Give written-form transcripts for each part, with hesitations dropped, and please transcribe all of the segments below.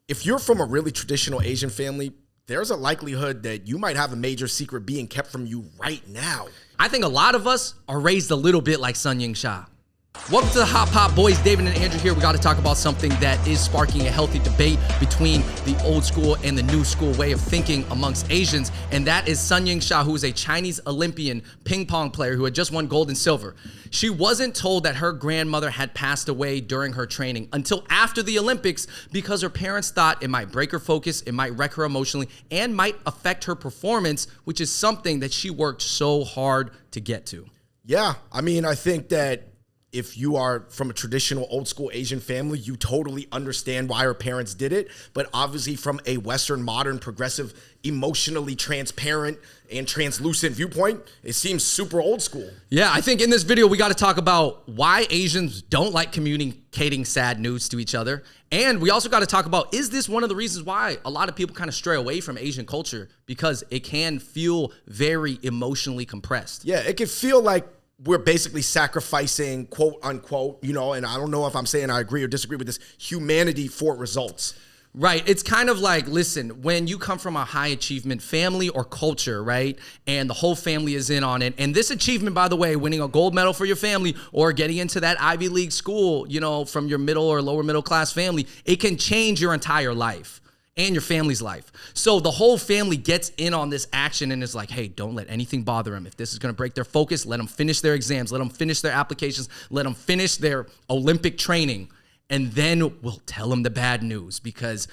if you're from a really traditional Asian family, there's a likelihood that you might have a major secret being kept from you right now. I think a lot of us are raised a little bit like Sun Ying Sha. Welcome to the Hot Pot Boys. David and Andrew here. We got to talk about something that is sparking a healthy debate between the old school and the new school way of thinking amongst Asians, and that is Sun Ying Sha, who is a Chinese Olympian ping pong player who had just won gold and silver. She wasn't told that her grandmother had passed away during her training until after the Olympics because her parents thought it might break her focus, it might wreck her emotionally, and might affect her performance, which is something that she worked so hard to get to. Yeah, I mean, I think that if you are from a traditional old school Asian family, you totally understand why her parents did it. But obviously from a Western, modern, progressive, emotionally transparent and translucent viewpoint, it seems super old school. Yeah, I think in this video, we got to talk about why Asians don't like communicating sad news to each other. And we also got to talk about, is this one of the reasons why a lot of people kind of stray away from Asian culture? Because it can feel very emotionally compressed. Yeah, it can feel like we're basically sacrificing, quote unquote, and I don't know if I'm saying I agree or disagree with this, humanity for results. Right. It's kind of like, listen, when you come from a high achievement family or culture, right, and the whole family is in on it, and this achievement, by the way, winning a gold medal for your family or getting into that Ivy League school, from your middle or lower middle class family, it can change your entire life and your family's life. So the whole family gets in on this action and is like, hey, don't let anything bother them. If this is gonna break their focus, let them finish their exams, let them finish their applications, let them finish their Olympic training, and then we'll tell them the bad news because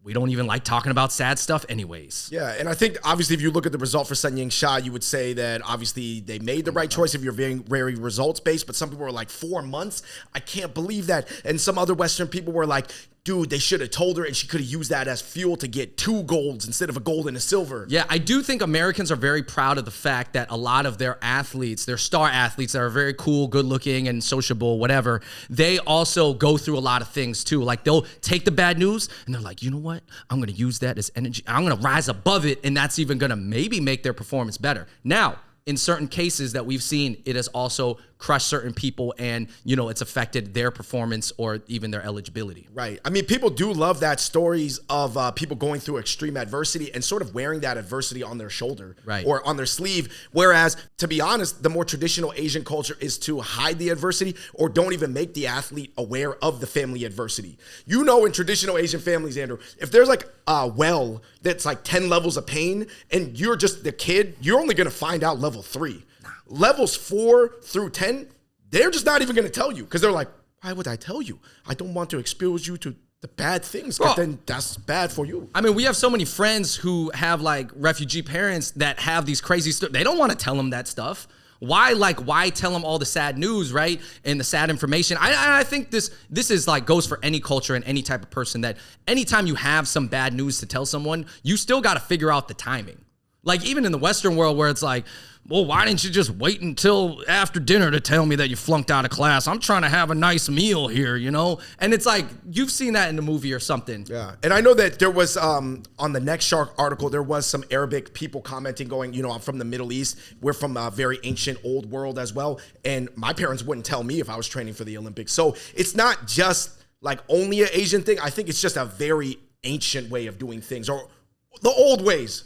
we don't even like talking about sad stuff anyways. Yeah, and I think obviously if you look at the result for Sun Ying Sha, you would say that obviously they made the right choice if you're very results-based, but some people were like 4 months. I can't believe that. And some other Western people were like, dude, they should have told her and she could have used that as fuel to get 2 golds instead of a gold and a silver. Yeah, I do think Americans are very proud of the fact that a lot of their athletes, their star athletes that are very cool, good looking and sociable, whatever, they also go through a lot of things too. Like they'll take the bad news and they're like, you know what? I'm going to use that as energy. I'm going to rise above it. And that's even going to maybe make their performance better. Now, in certain cases that we've seen, it has also crushed certain people and, it's affected their performance or even their eligibility. Right. I mean, people do love that stories of people going through extreme adversity and sort of wearing that adversity on their shoulder or on their sleeve. Whereas, to be honest, the more traditional Asian culture is to hide the adversity or don't even make the athlete aware of the family adversity. In traditional Asian families, Andrew, if there's like a well that's like 10 levels of pain and you're just the kid, you're only going to find out level 3. Levels 4 through 10, they're just not even going to tell you because they're like, why would I tell you? I don't want to expose you to the bad things, but then that's bad for you. I mean, we have so many friends who have like refugee parents that have these crazy stuff. They don't want to tell them that stuff. Why tell them all the sad news, right? And the sad information. I think this is like goes for any culture and any type of person that anytime you have some bad news to tell someone, you still got to figure out the timing. Like even in the Western world where it's like, well, why didn't you just wait until after dinner to tell me that you flunked out of class? I'm trying to have a nice meal here, And it's like, you've seen that in the movie or something. Yeah. And I know that there was, on the Next Shark article, there was some Arabic people commenting going, I'm from the Middle East. We're from a very ancient old world as well. And my parents wouldn't tell me if I was training for the Olympics. So it's not just like only an Asian thing. I think it's just a very ancient way of doing things or the old ways.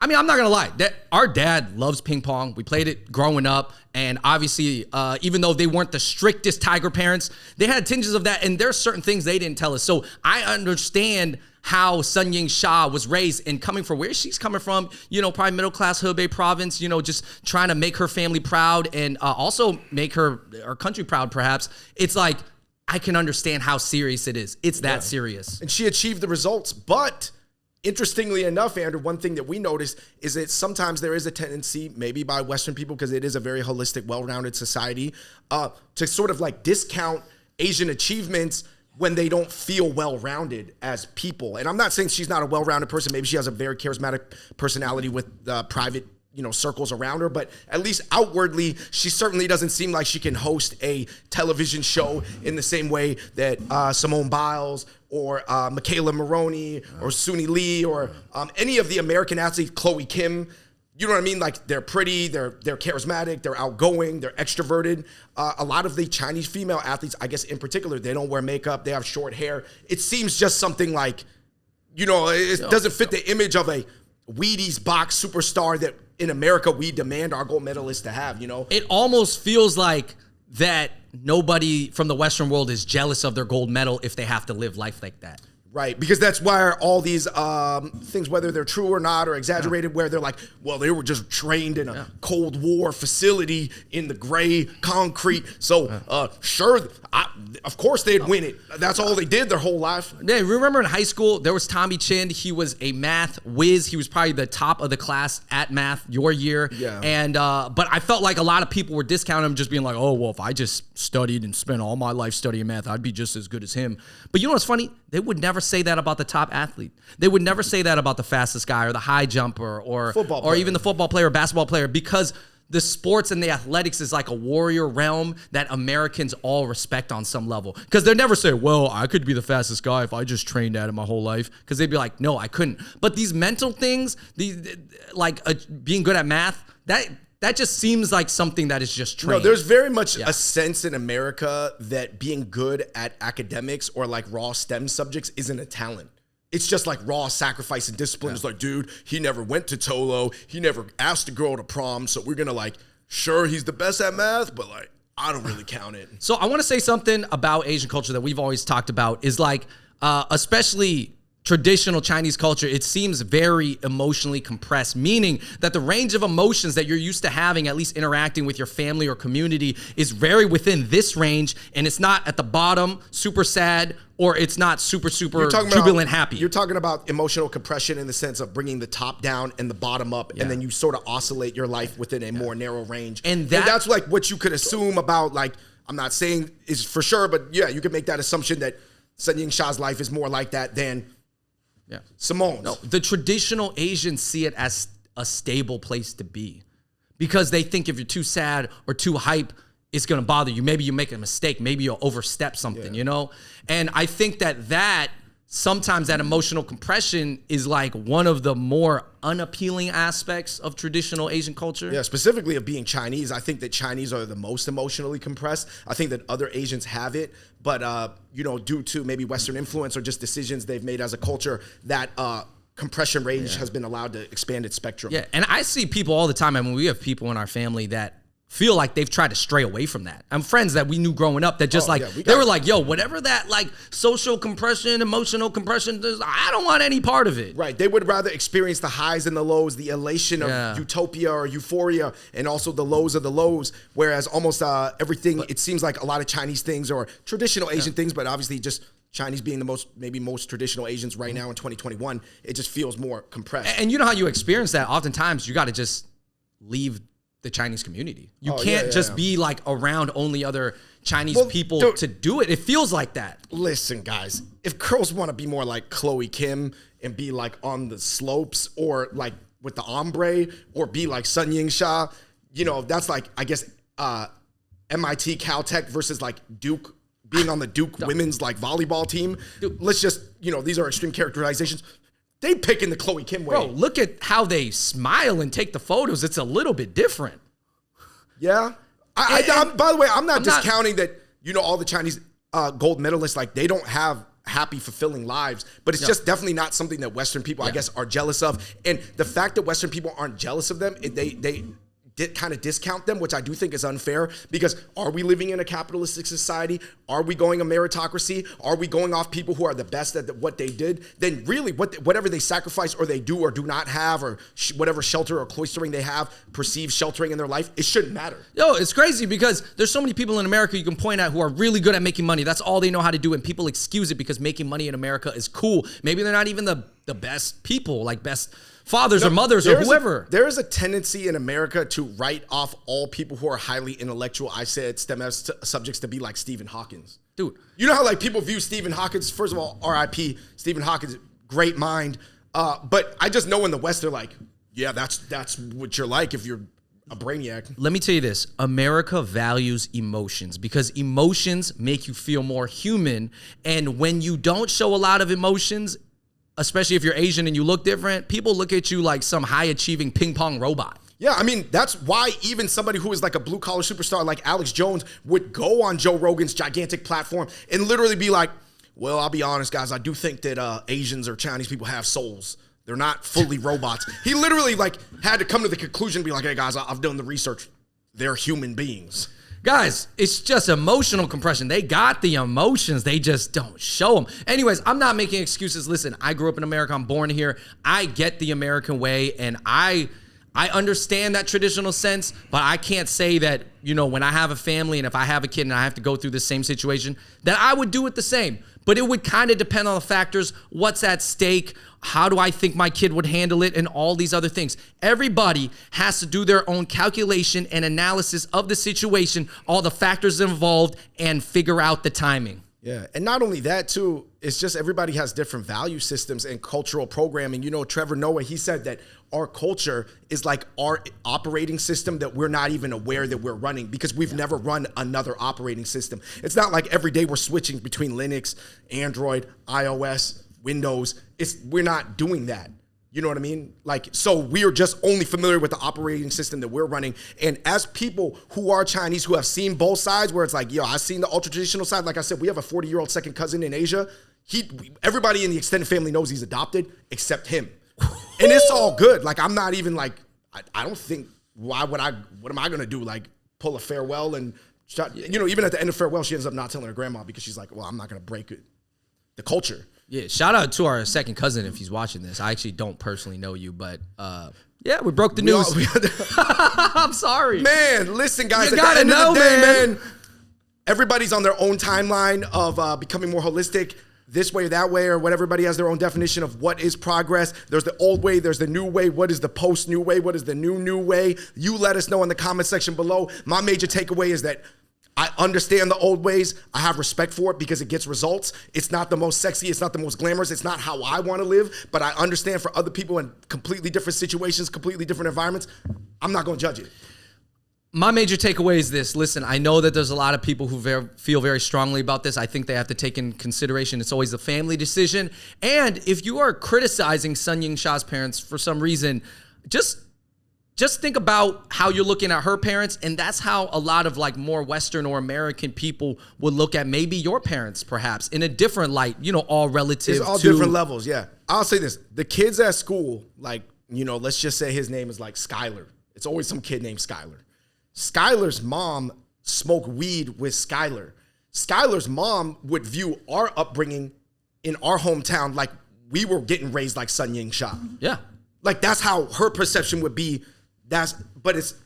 I mean, I'm not going to lie. Our dad loves ping pong. We played it growing up. And obviously, even though they weren't the strictest Tiger parents, they had tinges of that. And there's certain things they didn't tell us. So I understand how Sun Ying Sha was raised and coming from where she's coming from, probably middle class Hebei province, just trying to make her family proud and also make her country proud, perhaps. It's like, I can understand how serious it is. It's that serious. And she achieved the results, but interestingly enough, Andrew, one thing that we noticed is that sometimes there is a tendency, maybe by Western people, because it is a very holistic, well-rounded society, to sort of like discount Asian achievements when they don't feel well-rounded as people. And I'm not saying she's not a well-rounded person. Maybe she has a very charismatic personality with private circles around her, but at least outwardly, she certainly doesn't seem like she can host a television show in the same way that Simone Biles or Michaela Maroney or Suni Lee or any of the American athletes, Chloe Kim. You know what I mean? Like they're pretty, they're charismatic, they're outgoing, they're extroverted. A lot of the Chinese female athletes, I guess in particular, they don't wear makeup, they have short hair. It seems just something like You know, it doesn't fit the image of a Wheaties box superstar that in America we demand our gold medalists to have, you know? It almost feels like that nobody from the Western world is jealous of their gold medal if they have to live life like that. Right, because that's why all these things, whether they're true or not or exaggerated, where they're like, well, they were just trained in a Cold War facility in the gray concrete. So, sure, of course they'd win it. That's all they did their whole life. Yeah, remember in high school, there was Tommy Chin. He was a math whiz. He was probably the top of the class at math your year. Yeah. And but I felt like a lot of people were discounting him, just being like, oh, well, if I just studied and spent all my life studying math, I'd be just as good as him. But you know what's funny? They would never say that about the top athlete. They would never say that about the fastest guy or the high jumper or even the football player or basketball player, because the sports and the athletics is like a warrior realm that Americans all respect on some level. Because they never say, well, I could be the fastest guy if I just trained at it my whole life. Because they'd be like, no, I couldn't. But these mental things, being good at math, that just seems like something that is just trained. No, there's very much a sense in America that being good at academics or like raw STEM subjects isn't a talent. It's just like raw sacrifice and discipline. It's like, dude, he never went to Tolo. He never asked a girl to prom. So we're going to like, sure, he's the best at math, but like, I don't really count it. So I want to say something about Asian culture that we've always talked about is like, especially traditional Chinese culture, it seems very emotionally compressed, meaning that the range of emotions that you're used to having, at least interacting with your family or community, is very within this range, and it's not at the bottom, super sad, or it's not super jubilant happy. You're talking about emotional compression in the sense of bringing the top down and the bottom up, and then you sort of oscillate your life within a more narrow range. And that's like what you could assume about, like, I'm not saying is for sure, but yeah, you could make that assumption that Sun Ying-sha's life is more like that than Simone's. No, the traditional Asians see it as a stable place to be because they think if you're too sad or too hype, it's going to bother you. Maybe you make a mistake. Maybe you'll overstep something, you know? And I think that sometimes that emotional compression is like one of the more unappealing aspects of traditional Asian culture. Yeah, specifically of being Chinese. I think that Chinese are the most emotionally compressed. I think that other Asians have it, but you know, due to maybe Western influence or just decisions they've made as a culture, that compression range has been allowed to expand its spectrum. Yeah, and I see people all the time. I mean, we have people in our family that feel like they've tried to stray away from that. I'm friends that we knew growing up that just they were like, yo, whatever that like social compression, emotional compression, I don't want any part of it. Right. They would rather experience the highs and the lows, the elation of utopia or euphoria, and also the lows of the lows. Whereas almost everything, it seems like a lot of Chinese things or traditional Asian things, but obviously just Chinese being the most traditional Asians right now in 2021, it just feels more compressed. And you know how you experience that? Oftentimes you got to just leave the Chinese community. You can't just be like around only other Chinese people to do it. It feels like that. Listen, guys, if girls want to be more like Chloe Kim and be like on the slopes or like with the ombre or be like Sun Ying-sha, you know, that's like, I guess, MIT Caltech versus like Duke, being on the Duke women's like volleyball team. Let's just, you know, these are extreme characterizations. They pick in the Chloe Kim way. Bro, look at how they smile and take the photos. It's a little bit different. Yeah. By the way, I'm not discounting that, you know, all the Chinese gold medalists, like, they don't have happy, fulfilling lives, but it's just definitely not something that Western people, I guess, are jealous of. And the fact that Western people aren't jealous of them, they kind of discount them, which I do think is unfair, because are we living in a capitalistic society? Are we going a meritocracy? Are we going off people who are the best at what they did? Then really whatever they sacrifice or they do or do not have, or whatever shelter or cloistering they have, perceived sheltering in their life, it shouldn't matter. Yo, it's crazy because there's so many people in America you can point at who are really good at making money. That's all they know how to do, and people excuse it because making money in America is cool. Maybe they're not even the best people, like best fathers or mothers or whoever. There is a tendency in America to write off all people who are highly intellectual, I said STEM subjects, to be like Stephen Hawkins. Dude. You know how like people view Stephen Hawkins, first of all, RIP, Stephen Hawkins, great mind. But I just know in the West, they're like, yeah, that's what you're like if you're a brainiac. Let me tell you this. America values emotions because emotions make you feel more human. And when you don't show a lot of emotions, especially if you're Asian and you look different, people look at you like some high-achieving ping-pong robot. Yeah, I mean, that's why even somebody who is like a blue-collar superstar like Alex Jones would go on Joe Rogan's gigantic platform and literally be like, Well, I'll be honest, guys. I do think that Asians or Chinese people have souls. They're not fully robots. He literally like had to come to the conclusion, be like, hey guys, I've done the research. They're human beings. Guys, it's just emotional compression. They got the emotions. They just don't show them. Anyways, I'm not making excuses. Listen, I grew up in America. I'm born here. I get the American way, and I understand that traditional sense, but I can't say that, you know, when I have a family and if I have a kid and I have to go through the same situation, that I would do it the same. But it would kind of depend on the factors, what's at stake, how do I think my kid would handle it, and all these other things. Everybody has to do their own calculation and analysis of the situation, all the factors involved, and figure out the timing. Yeah, and not only that, too, it's just everybody has different value systems and cultural programming. You know, Trevor Noah, he said that our culture is like our operating system that we're not even aware that we're running because we've never run another operating system. It's not like every day we're switching between Linux, Android, iOS, Windows. We're not doing that. You know what I mean? Like, so we are just only familiar with the operating system that we're running. And as people who are Chinese, who have seen both sides, where it's like, yo, I've seen the ultra traditional side. Like I said, we have a 40-year-old second cousin in Asia. Everybody in the extended family knows he's adopted except him. And it's all good. Like, I'm not even like, I don't think, what am I going to do? Like, pull a farewell and, you know, even at the end of farewell, she ends up not telling her grandma because she's like, well, I'm not going to break it. The culture. Yeah, shout out to our second cousin if he's watching this. I actually don't personally know you, but yeah, we broke the news. I'm sorry. Man, listen, guys, you at the end of the day, man, everybody's on their own timeline of becoming more holistic, this way or that way, or what. Everybody has their own definition of what is progress. There's the old way, there's the new way. What is the post-new way? What is the new way? You let us know in the comment section below. My major takeaway is that I understand the old ways. I have respect for it because it gets results. It's not the most sexy. It's not the most glamorous. It's not how I want to live. But I understand for other people in completely different situations, completely different environments, I'm not going to judge it. My major takeaway is this. Listen, I know that there's a lot of people who feel very strongly about this. I think they have to take in consideration it's always a family decision. And if you are criticizing Sun Ying-sha's parents for some reason, just think about how you're looking at her parents, and that's how a lot of like more Western or American people would look at maybe your parents, perhaps in a different light. You know, all relative. It's all different levels. Yeah, I'll say this: the kids at school, like, you know, let's just say his name is like Skylar. It's always some kid named Skylar. Skylar's mom smoked weed with Skylar. Skylar's mom would view our upbringing in our hometown like we were getting raised like Sun Ying-sha. Yeah, like that's how her perception would be.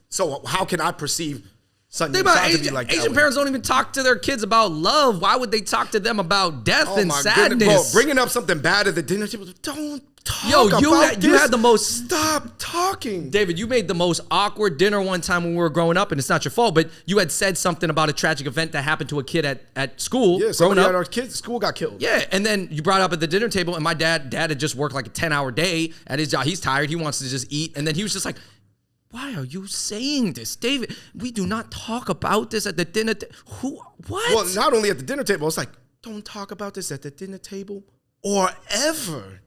So how can I perceive Sun Ying-sha to be like that? Asian parents don't even talk to their kids about love. Why would they talk to them about death and sadness? Goodness, bro, bringing up something bad at the dinner table. Don't talk you had the most. Stop talking. David, you made the most awkward dinner one time when we were growing up, and it's not your fault, but you had said something about a tragic event that happened to a kid at school. Yeah, somebody at our kids' school got killed. Yeah, and then you brought up at the dinner table, and my dad had just worked like a 10-hour day at his job. He's tired. He wants to just eat. And then he was just like, why are you saying this, David? We do not talk about this at the dinner table. What? Well, not only at the dinner table. It's like, don't talk about this at the dinner table or ever.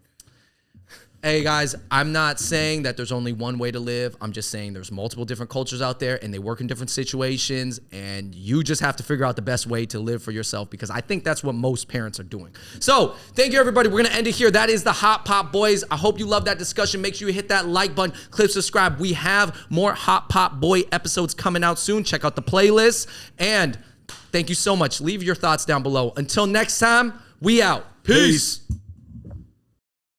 Hey, guys, I'm not saying that there's only one way to live. I'm just saying there's multiple different cultures out there, and they work in different situations, and you just have to figure out the best way to live for yourself, because I think that's what most parents are doing. So thank you, everybody. We're going to end it here. That is the Hot Pop Boys. I hope you love that discussion. Make sure you hit that like button, click subscribe. We have more Hot Pop Boy episodes coming out soon. Check out the playlist, and thank you so much. Leave your thoughts down below. Until next time, we out. Peace.